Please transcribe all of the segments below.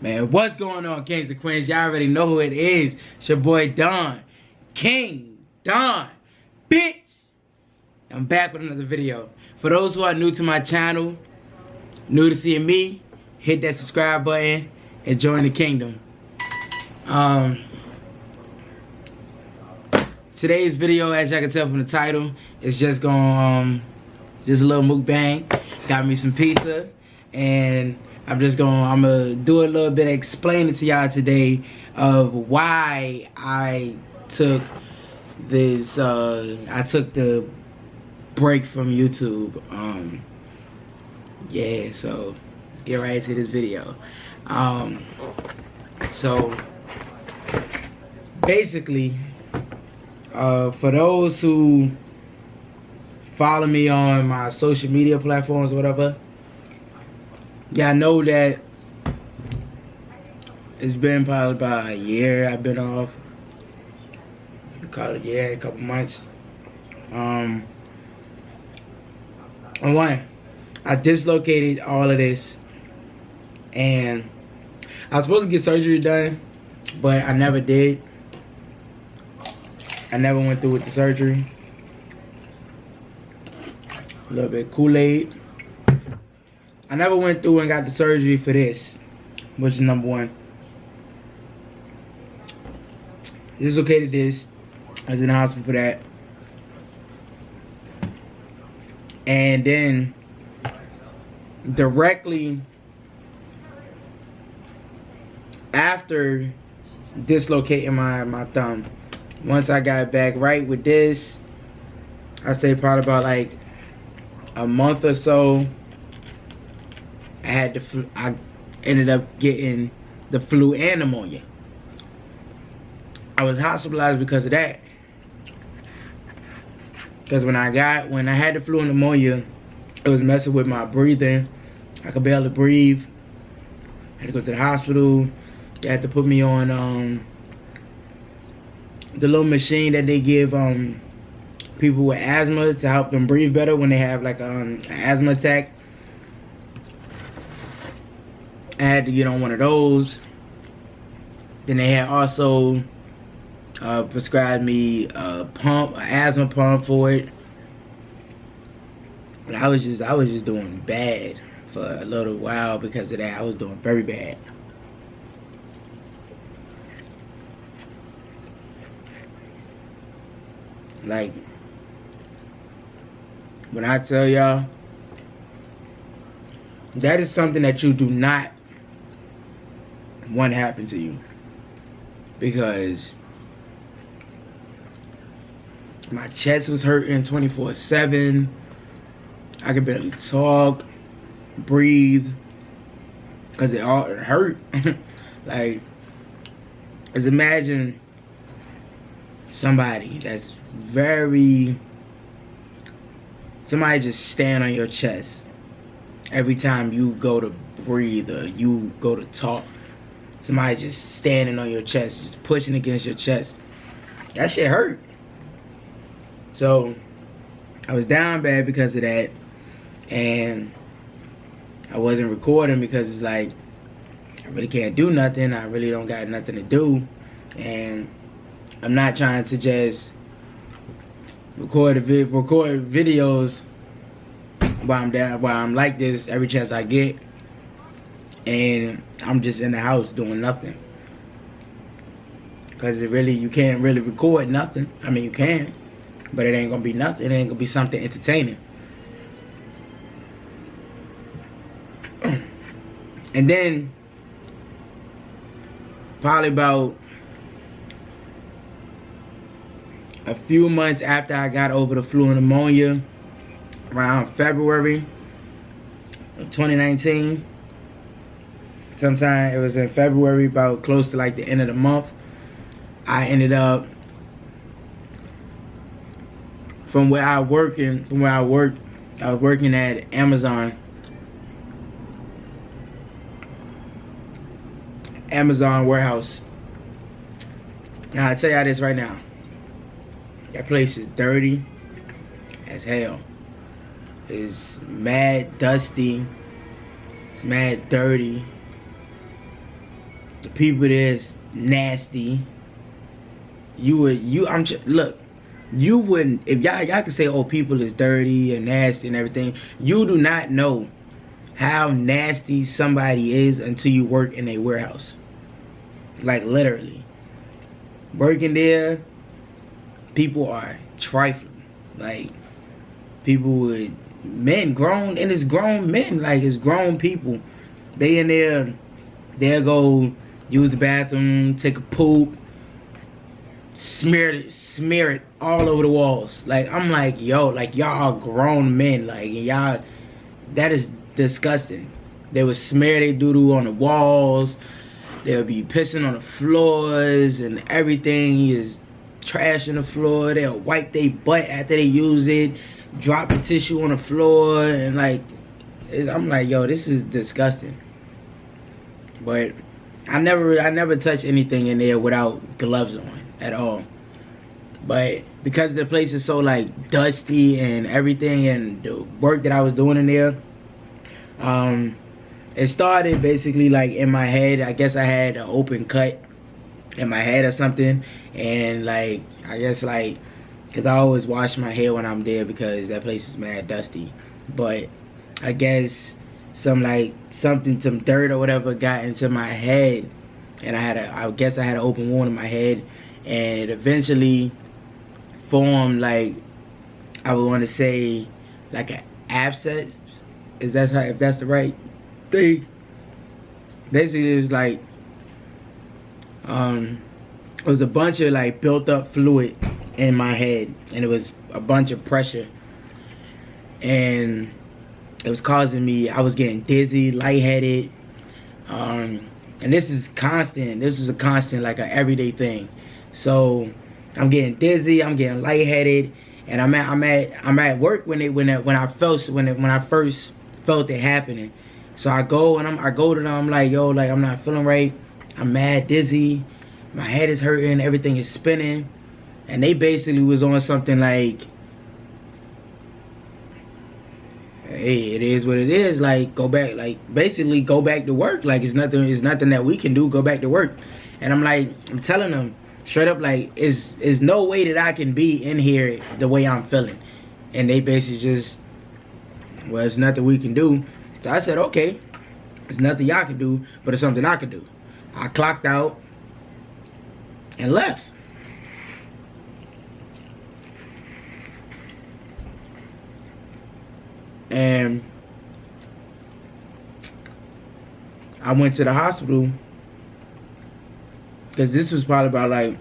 Man, what's going on, kings and queens? Y'all already know who it is. It's your boy Don. King Don. Bitch! I'm back with another video. For those who are new to my channel, new to seeing me, hit that subscribe button and join the kingdom. Today's video, as y'all can tell from the title, is just going just a little mukbang. Got me some pizza, and I'm gonna do a little bit of explaining to y'all today of why I took this the break from YouTube. Yeah, so let's get right into this video. So basically, for those who follow me on my social media platforms or whatever, y'all know that it's been probably about a year I've been off. You call it a year, a couple months. And one, I dislocated all of this, and I was supposed to get surgery done, but I never did. I never went through with the surgery. A little bit Kool-Aid. I never went through and got the surgery for this, which is number one. Dislocated this. I was in the hospital for that. And then directly after dislocating my thumb, once I got back right with this, I say probably about like a month or so, I ended up getting the flu and pneumonia. I was hospitalized because of that. Because when I had the flu and pneumonia, it was messing with my breathing. I could barely breathe. I had to go to the hospital. They had to put me on the little machine that they give people with asthma to help them breathe better when they have like an asthma attack. I had to get on one of those. Then they had also prescribed me a pump, an asthma pump for it. And I was just doing bad for a little while because of that. I was doing very bad. Like, when I tell y'all, that is something that you do not want to happen to you. Because my chest was hurting 24/7. I could barely talk, breathe, because it hurt. Like, just imagine somebody that's somebody just stand on your chest every time you go to breathe or you go to talk. Somebody just standing on your chest, just pushing against your chest. That shit hurt. So I was down bad because of that, and I wasn't recording because it's like I really can't do nothing. I really don't got nothing to do, and I'm not trying to just record videos while I'm like this every chance I get, and I'm just in the house doing nothing. Because you can't really record nothing. I mean, you can, but it ain't gonna be nothing. It ain't gonna be something entertaining. And then probably about a few months after I got over the flu and pneumonia, around February of 2019, sometime it was in February, about close to like the end of the month, I ended up, from where I worked, I was working at Amazon warehouse. Now I tell y'all this right now. That place is dirty as hell. It's mad dusty. It's mad dirty. the people that's nasty. Look, you wouldn't, if y'all can say, oh, people is dirty and nasty and everything. You do not know how nasty somebody is until you work in a warehouse. Like, literally. Working there, people are trifling. Like, people with men, grown, and it's grown men. Like, it's grown people. They in there, they'll go use the bathroom, take a poop, smear it all over the walls. Like, I'm like, yo, like, y'all are grown men. Like, y'all, that is disgusting. They would smear their doo-doo on the walls. They'll be pissing on the floors, and everything is trash on the floor. They'll wipe their butt after they use it, drop the tissue on the floor, and like, I'm like, yo, this is disgusting. But I never touch anything in there without gloves on at all. But because the place is so like dusty and everything, and the work that I was doing in there, it started basically like in my head. I guess I had an open cut in my head or something, and like, I guess like, because I always wash my hair when I'm there because that place is mad dusty. But I guess some dirt or whatever got into my head, and I guess I had an open wound in my head, and it eventually formed, like, I would want to say like an abscess. If that's the right thing. Basically, it was like, it was a bunch of like built up fluid in my head, and it was a bunch of pressure, and it was causing me, I was getting dizzy, lightheaded, and this is constant. This was a constant, like an everyday thing. So I'm getting dizzy, I'm getting lightheaded, and I'm at work when I first felt it happening. So I go to them, I'm like, yo, like, I'm not feeling right, I'm mad dizzy, my head is hurting, everything is spinning. And they basically was on something like, hey, it is what it is, like, go back, like, basically go back to work, like, it's nothing that we can do, go back to work. And I'm like, I'm telling them straight up, like, is no way that I can be in here the way I'm feeling. And they basically just, well, it's nothing we can do. So I said, okay, it's nothing y'all can do, but it's something I can do. I clocked out and left. And I went to the hospital, because this was probably about, like,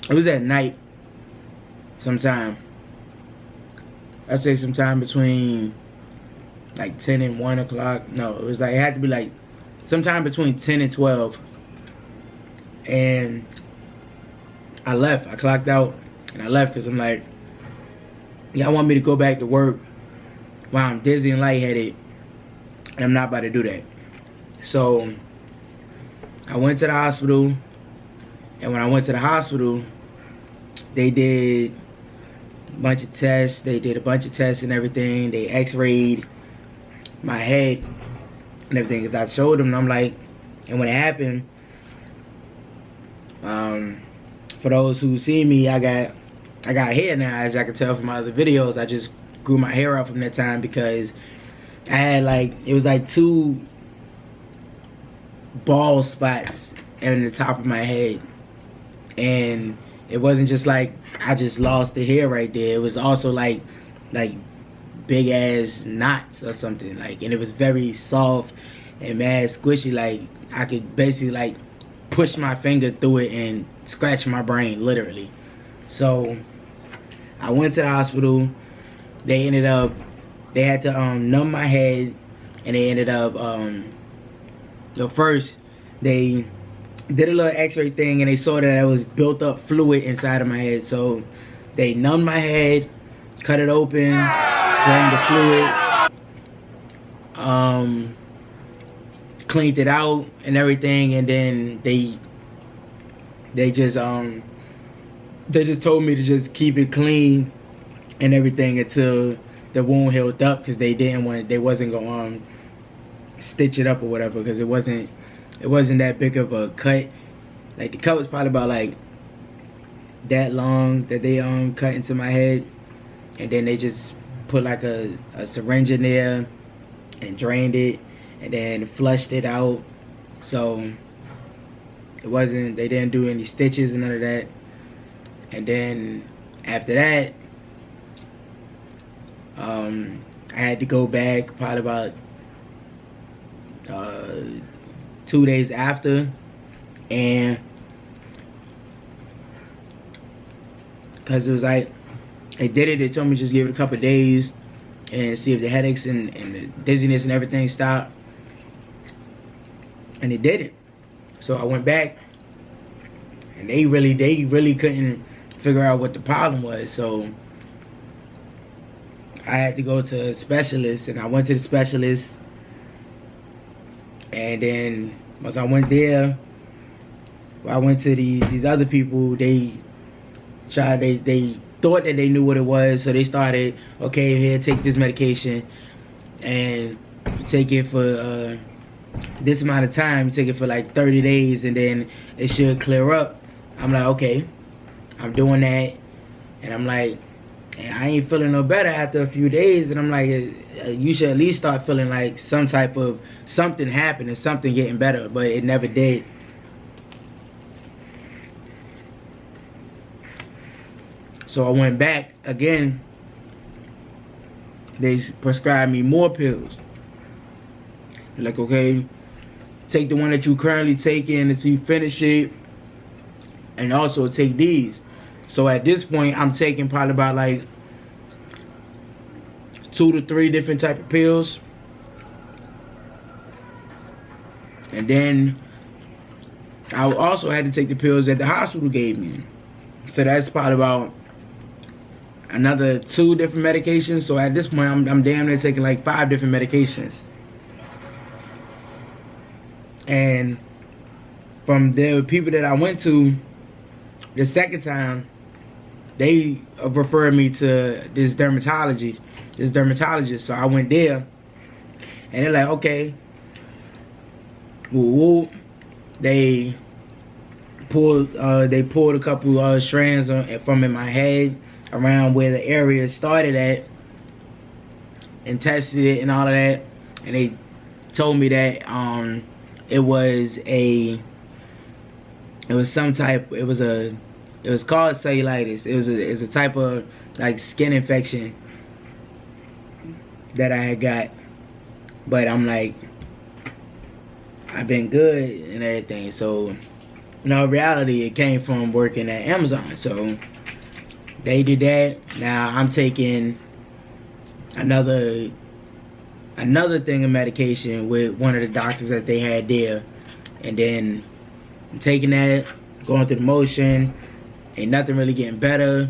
it was at night sometime. I'd say sometime between like 10 and 1 o'clock. No, it was like, it had to be like sometime between 10 and 12. And I left. I clocked out and I left because I'm like, y'all want me to go back to work while I'm dizzy and lightheaded, and I'm not about to do that. So I went to the hospital, and when I went to the hospital, they did a bunch of tests. They did a bunch of tests and everything. They x-rayed my head and everything, because I showed them, and I'm like, and when it happened, for those who see me, I got hair now, as y'all can tell from my other videos. I just grew my hair out from that time, because I had, like, it was like 2 bald spots in the top of my head, and it wasn't just like I just lost the hair right there. It was also like big ass knots or something, like, and it was very soft and mad squishy. Like, I could basically like push my finger through it and scratch my brain, literally. So I went to the hospital. They had to numb my head, and they ended up first they did a little x-ray thing, and they saw that there was built up fluid inside of my head. So they numbed my head, cut it open, drained the fluid, cleaned it out and everything, and then they just told me to just keep it clean and everything until the wound healed up, because they wasn't gonna stitch it up or whatever, because it wasn't it wasn't that big of a cut. Like the cut was probably about like that long that they cut into my head, and then they just put like a syringe in there and drained it and then flushed it out. So it wasn't, they didn't do any stitches and none of that. And then after that, I had to go back probably about 2 days after, and because it was like, they did it, they told me just give it a couple of days and see if the headaches and the dizziness and everything stopped, and it didn't. So I went back, and they really couldn't figure out what the problem was. So I had to go to a specialist, and I went to the specialist, and then once I went there, I went to these other people. They thought that they knew what it was, so they started, okay, here, take this medication, and you take it for this amount of time. You take it for like 30 days, and then it should clear up. I'm like, okay, I'm doing that, and I'm like, I ain't feeling no better after a few days, and I'm like, you should at least start feeling like some type of something happening, something getting better, but it never did. So I went back again. They prescribed me more pills. They're like, okay, take the one that you currently taking until you finish it, and also take these. So at this point, I'm taking probably about like 2 to 3 different type of pills. And then I also had to take the pills that the hospital gave me. So that's probably about another 2 different medications. So at this point, I'm damn near taking like 5 different medications. And from the people that I went to the second time, they referred me to this dermatologist. So I went there, and they're like, okay, woo. They pulled a couple strands from in my head around where the area started at, and tested it and all of that, and they told me that it was called cellulitis. It was a type of like skin infection that I had got. But I'm like, I've been good and everything. So in reality, it came from working at Amazon. So they did that. Now I'm taking another thing of medication with one of the doctors that they had there, and then I'm taking that, going through the motion. Ain't nothing really getting better.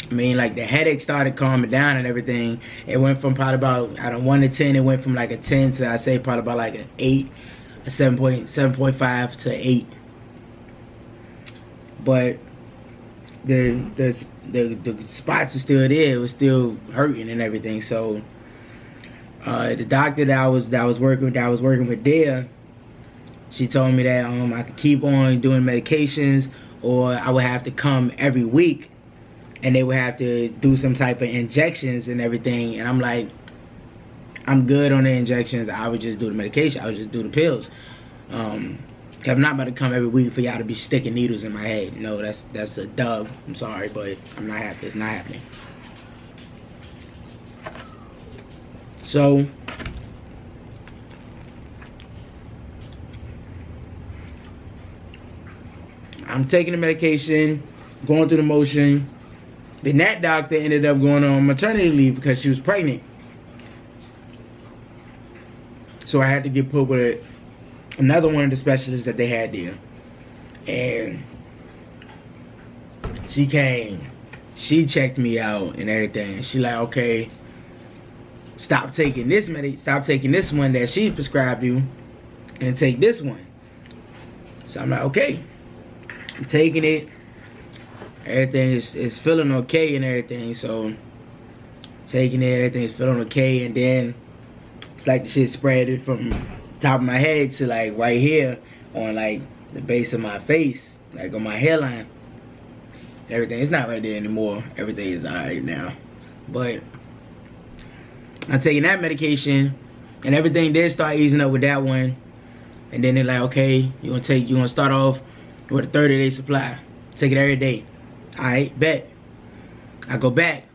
I mean, like the headache started calming down and everything. It went from probably about 1 to 10. It went from like a 10 to, I say, probably about like an 8, a 7.5 to 8. But the spots were still there. It was still hurting and everything. So the doctor that I was working with there, she told me that I could keep on doing medications, or I would have to come every week, and they would have to do some type of injections and everything. And I'm like, I'm good on the injections. I would just do the medication. I would just do the pills. I'm not about to come every week for y'all to be sticking needles in my head. No, that's a dub. I'm sorry, but I'm not happy. It's not happening. So I'm taking the medication, going through the motion. Then that doctor ended up going on maternity leave because she was pregnant. So I had to get put with another one of the specialists that they had there. And she came, she checked me out and everything. She like, okay, stop taking this one that she prescribed you, and take this one. So I'm like, okay. I'm taking it. Everything is feeling okay and everything. So taking it, everything's feeling okay, and then it's like the shit spread it from top of my head to like right here on like the base of my face, like on my hairline. Everything, it's not right there anymore. Everything is alright now. But I'm taking that medication and everything did start easing up with that one. And then they're like, okay, you're gonna start off with a 30-day supply. Take it every day. Alright, bet. I go back.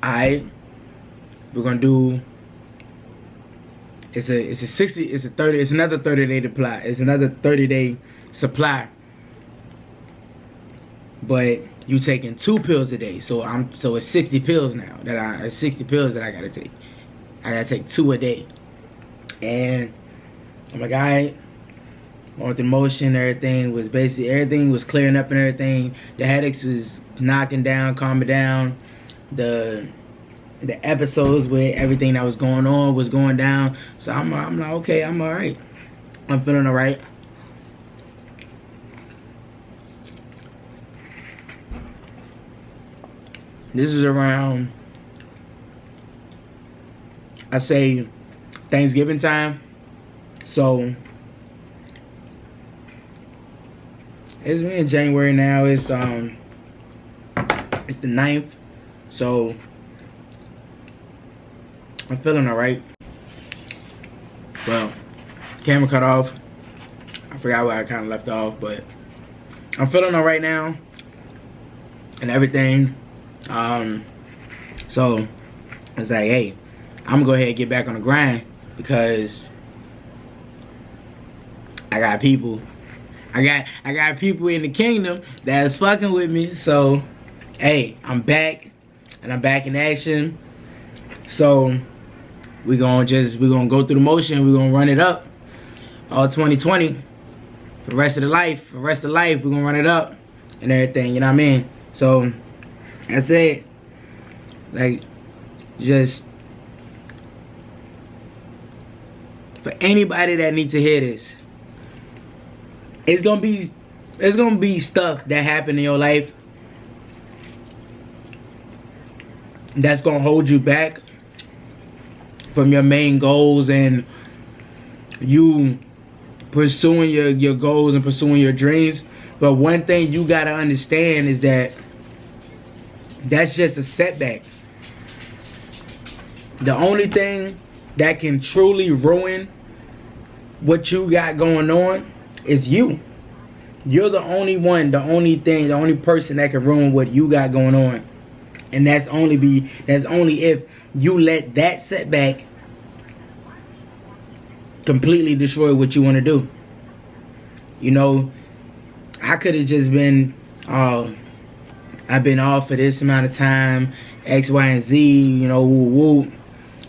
Alright. We're gonna do it's another 30-day supply. It's another 30-day supply. But you taking 2 pills a day. So it's 60 pills now it's 60 pills that I gotta take. I gotta take 2 a day. And I'm like, alright. On the motion, everything was clearing up and everything. The headaches was knocking down, calming down. The episodes with everything that was going on was going down. So I'm like, okay, I'm alright. I'm feeling alright. This is around, I say, Thanksgiving time. So it's in January now. It's the 9th. So I'm feeling alright. Well, camera cut off. I forgot where I kind of left off, but I'm feeling alright now and everything. So it's like, hey, I'm gonna go ahead and get back on the grind because I got people. I got people in the kingdom that's fucking with me. So hey, I'm back and I'm back in action. So we're gonna go through the motion. We're gonna run it up all 2020 for the rest of the life. For the rest of life, we're gonna run it up and everything, you know what I mean? So that's it. Like, just for anybody that needs to hear this, it's gonna be stuff that happen in your life that's gonna hold you back from your main goals and you pursuing your goals and pursuing your dreams. But one thing you gotta understand is that that's just a setback. The only thing that can truly ruin what you got going on is you. You're the only one, the only person that can ruin what you got going on. And that's only if you let that setback completely destroy what you want to do. You know, I could have just been, I've been off for this amount of time, X, Y, and Z, you know, woo woo,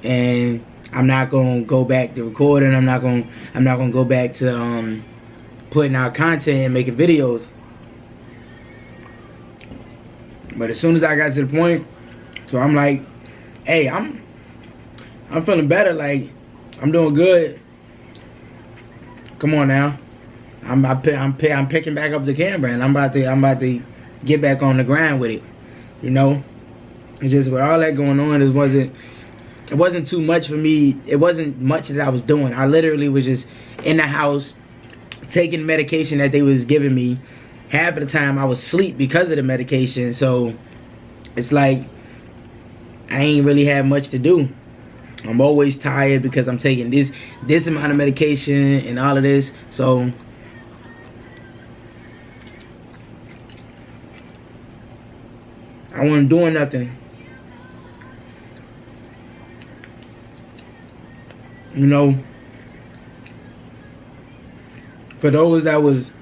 and I'm not gonna go back to recording. I'm not gonna go back to putting out content and making videos. But as soon as I got to the point, so I'm like, hey, I'm feeling better. Like, I'm doing good. Come on now, I'm picking back up the camera and I'm about to get back on the grind with it. You know, it's just with all that going on, it wasn't too much for me. It wasn't much that I was doing. I literally was just in the house taking medication that they was giving me. Half of the time I was asleep because of the medication. So it's like I ain't really had much to do. I'm always tired because I'm taking this amount of medication and all of this. So I wasn't doing nothing. You know, for those that was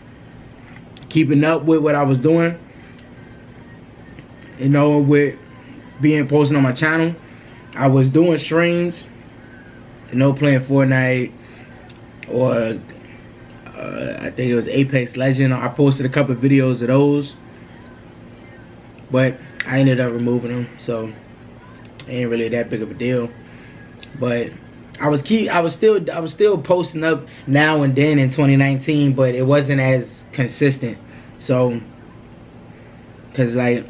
keeping up with what I was doing, you know, with being posted on my channel, I was doing streams, you know, playing Fortnite or I think it was Apex Legend. I posted a couple of videos of those, but I ended up removing them, so it ain't really that big of a deal. But I was still posting up now and then in 2019, but it wasn't as consistent. So, cause like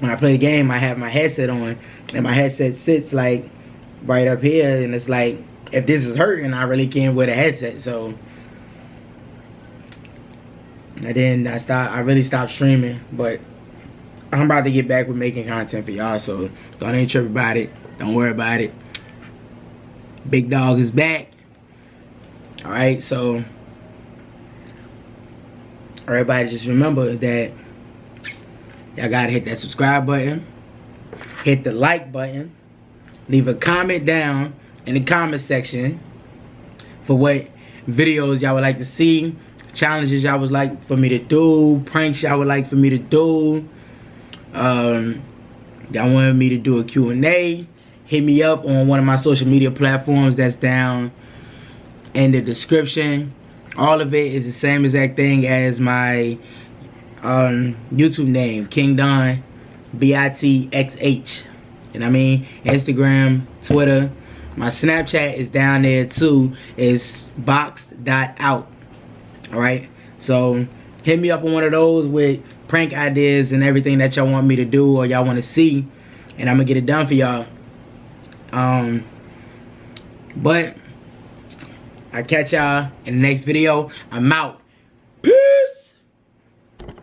when I play the game, I have my headset on, and my headset sits like right up here, and it's like if this is hurting, I really can't wear the headset. So, and then I really stopped streaming. But I'm about to get back with making content for y'all. So don't ain't trip about it. Don't worry about it. Big Dog is back. All right, so everybody just remember that y'all gotta hit that subscribe button, hit the like button, leave a comment down in the comment section for what videos y'all would like to see, challenges y'all would like for me to do, pranks y'all would like for me to do. Y'all wanted me to do a Q&A, hit me up on one of my social media platforms that's down in the description. All of it is the same exact thing as my YouTube name, King Don, BITXH. You know what I mean? Instagram, Twitter. My Snapchat is down there too. It's boxed.out. Alright? So hit me up on one of those with prank ideas and everything that y'all want me to do or y'all want to see, and I'm gonna get it done for y'all. But I catch y'all in the next video. I'm out.